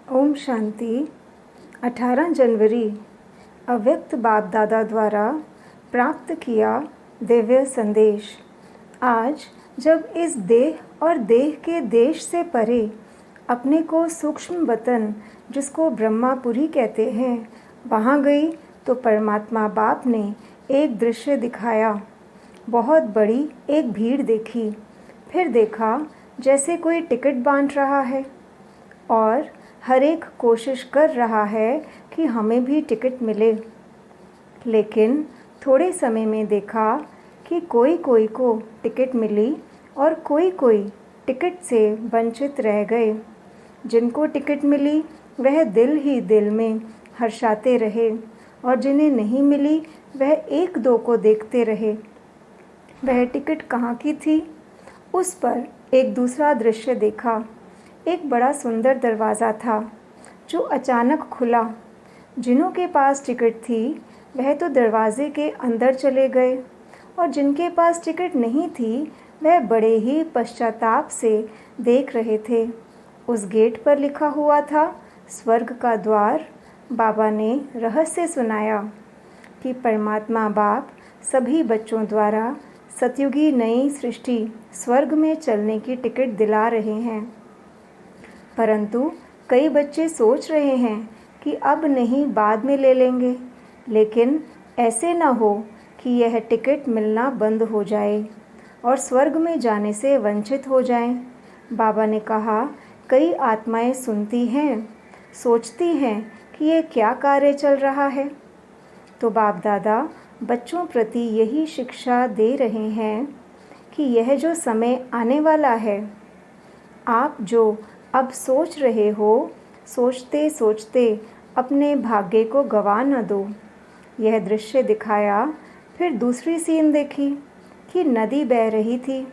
ओम शांति। 18 जनवरी अव्यक्त बाप दादा द्वारा प्राप्त किया दिव्य संदेश। आज जब इस देह और देह के देश से परे अपने को सूक्ष्म वतन, जिसको ब्रह्मापुरी कहते हैं, वहाँ गई तो परमात्मा बाप ने एक दृश्य दिखाया। बहुत बड़ी एक भीड़ देखी। फिर देखा जैसे कोई टिकट बांट रहा है और हर एक कोशिश कर रहा है कि हमें भी टिकट मिले। लेकिन थोड़े समय में देखा कि कोई कोई को टिकट मिली और कोई कोई टिकट से वंचित रह गए। जिनको टिकट मिली वह दिल ही दिल में हर्षाते रहे और जिन्हें नहीं मिली वह एक दो को देखते रहे। वह टिकट कहाँ की थी? उस पर एक दूसरा दृश्य देखा। एक बड़ा सुंदर दरवाज़ा था जो अचानक खुला। जिनों के पास टिकट थी वह तो दरवाजे के अंदर चले गए और जिनके पास टिकट नहीं थी वह बड़े ही पश्चाताप से देख रहे थे। उस गेट पर लिखा हुआ था स्वर्ग का द्वार। बाबा ने रहस्य सुनाया कि परमात्मा बाप सभी बच्चों द्वारा सतयुगी नई सृष्टि स्वर्ग में चलने की टिकट दिला रहे हैं। परंतु कई बच्चे सोच रहे हैं कि अब नहीं, बाद में ले लेंगे। लेकिन ऐसे न हो कि यह टिकट मिलना बंद हो जाए और स्वर्ग में जाने से वंचित हो जाएं। बाबा ने कहा, कई आत्माएं सुनती हैं, सोचती हैं कि ये क्या कार्य चल रहा है। तो बाप दादा बच्चों प्रति यही शिक्षा दे रहे हैं कि यह जो समय आने वाला है, आप जो अब सोच रहे हो, सोचते सोचते अपने भाग्य को गवा न दो। यह दृश्य दिखाया। फिर दूसरी सीन देखी कि नदी बह रही थी।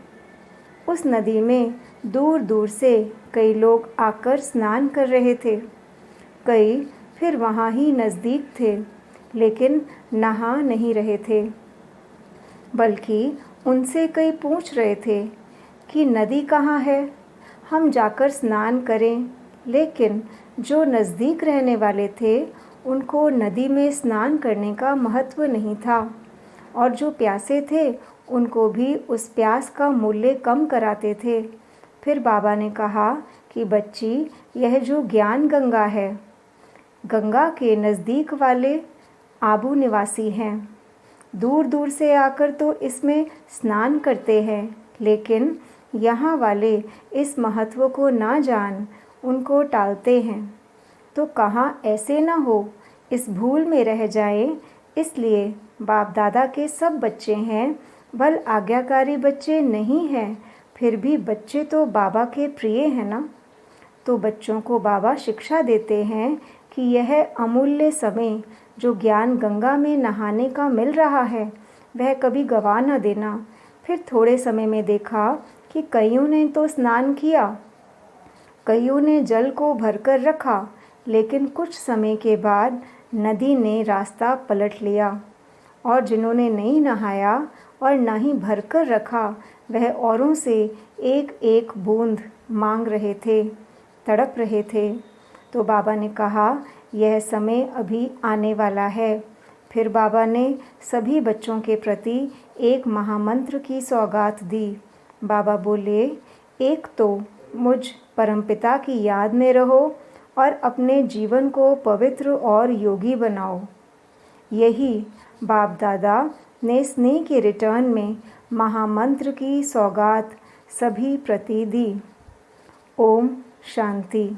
उस नदी में दूर दूर से कई लोग आकर स्नान कर रहे थे। कई फिर वहाँ ही नज़दीक थे, लेकिन नहा नहीं रहे थे। बल्कि उनसे कई पूछ रहे थे कि नदी कहाँ है, हम जाकर स्नान करें। लेकिन जो नज़दीक रहने वाले थे उनको नदी में स्नान करने का महत्व नहीं था और जो प्यासे थे उनको भी उस प्यास का मूल्य कम कराते थे। फिर बाबा ने कहा कि बच्ची, यह जो ज्ञान गंगा है, गंगा के नज़दीक वाले आबू निवासी हैं। दूर दूर से आकर तो इसमें स्नान करते हैं, लेकिन यहाँ वाले इस महत्व को ना जान उनको टालते हैं। तो कहाँ ऐसे ना हो इस भूल में रह जाएं। इसलिए बाप दादा के सब बच्चे हैं, बल आज्ञाकारी बच्चे नहीं हैं, फिर भी बच्चे तो बाबा के प्रिय हैं ना। तो बच्चों को बाबा शिक्षा देते हैं कि यह अमूल्य समय जो ज्ञान गंगा में नहाने का मिल रहा है वह कभी गवा न देना। फिर थोड़े समय में देखा कि कईयों ने तो स्नान किया, कईयों ने जल को भरकर रखा, लेकिन कुछ समय के बाद नदी ने रास्ता पलट लिया और जिन्होंने नहीं नहाया और ना ही भरकर रखा वह औरों से एक एक बूंद मांग रहे थे, तड़प रहे थे। तो बाबा ने कहा, यह समय अभी आने वाला है। फिर बाबा ने सभी बच्चों के प्रति एक महामंत्र की सौगात दी। बाबा बोले, एक तो मुझ परमपिता की याद में रहो और अपने जीवन को पवित्र और योगी बनाओ। यही बाप दादा ने स्नेह के रिटर्न में महामंत्र की सौगात सभी प्रति दी। ओम शांति।